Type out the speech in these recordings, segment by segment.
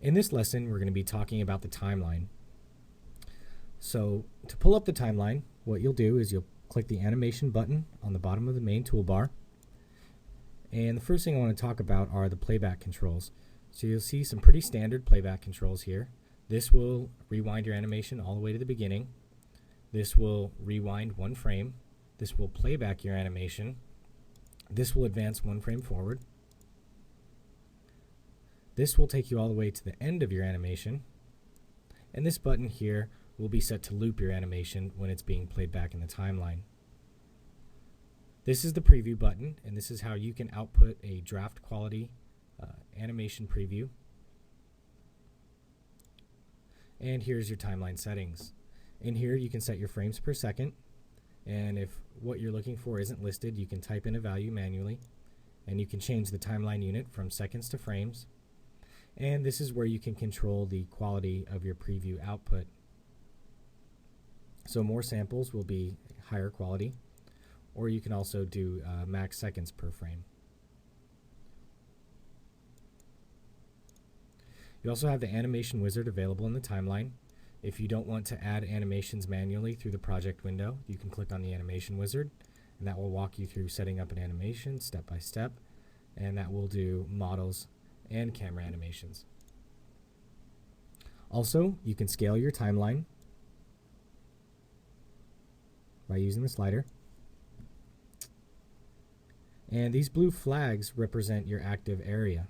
In this lesson, we're going to be talking about the timeline. So to pull up the timeline, what you'll do is you'll click the animation button on the bottom of the main toolbar. And the first thing I want to talk about are the playback controls. So you'll see some pretty standard playback controls here. This will rewind your animation all the way to the beginning. This will rewind one frame. This will play back your animation. This will advance one frame forward. This will take you all the way to the end of your animation. And this button here will be set to loop your animation when it's being played back in the timeline. This is the preview button, and this is how you can output a draft quality animation preview. And here's your timeline settings. In here you can set your frames per second, and if what you're looking for isn't listed, you can type in a value manually, and you can change the timeline unit from seconds to frames. And this is where you can control the quality of your preview output. So more samples will be higher quality, or you can also do max seconds per frame. You also have the animation wizard available in the timeline. If you don't want to add animations manually through the project window, you can click on the animation wizard, and that will walk you through setting up an animation step by step, and that will do models and camera animations. Also, you can scale your timeline by using the slider. And these blue flags represent your active area.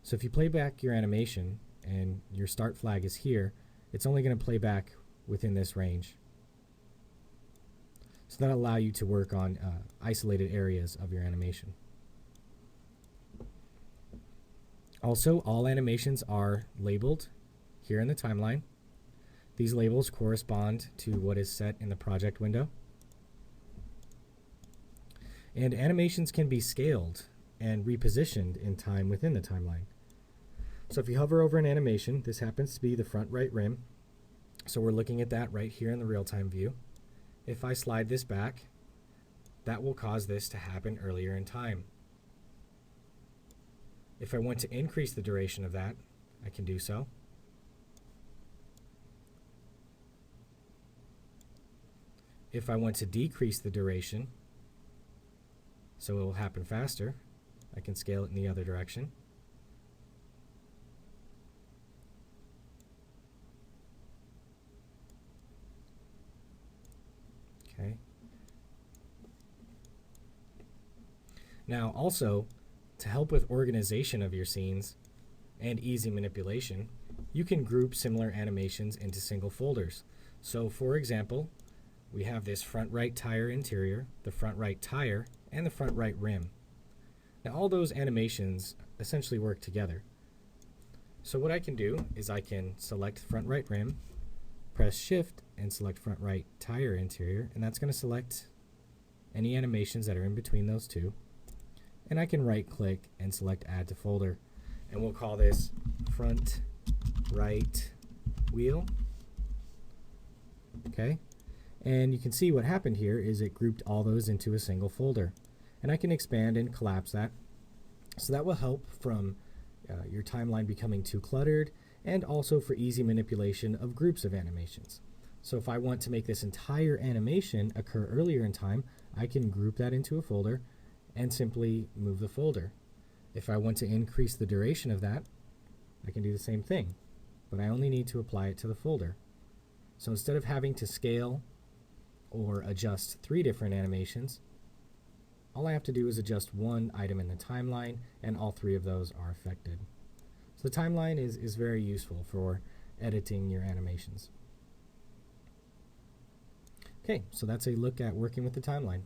So if you play back your animation and your start flag is here, it's only going to play back within this range. So that'll allow you to work on isolated areas of your animation. Also, all animations are labeled here in the timeline. These labels correspond to what is set in the project window. And animations can be scaled and repositioned in time within the timeline. So if you hover over an animation, this happens to be the front right rim. So we're looking at that right here in the real-time view. If I slide this back, that will cause this to happen earlier in time. If I want to increase the duration of that, I can do so. If I want to decrease the duration, so it will happen faster, I can scale it in the other direction. Okay. Now also, to help with organization of your scenes and easy manipulation, you can group similar animations into single folders. So for example, we have this front right tire interior, the front right tire, and the front right rim. Now all those animations essentially work together. So what I can do is I can select front right rim, press shift and select front right tire interior, and that's going to select any animations that are in between those two. And I can right click and select add to folder, and we'll call this front right wheel. Okay, and you can see what happened here is it grouped all those into a single folder, and I can expand and collapse that. So that will help from your timeline becoming too cluttered, and also for easy manipulation of groups of animations. So if I want to make this entire animation occur earlier in time, I can group that into a folder and simply move the folder. If I want to increase the duration of that, I can do the same thing, but I only need to apply it to the folder. So instead of having to scale or adjust 3 different animations, all I have to do is adjust one item in the timeline, and all 3 of those are affected. So the timeline is very useful for editing your animations. Okay, so that's a look at working with the timeline.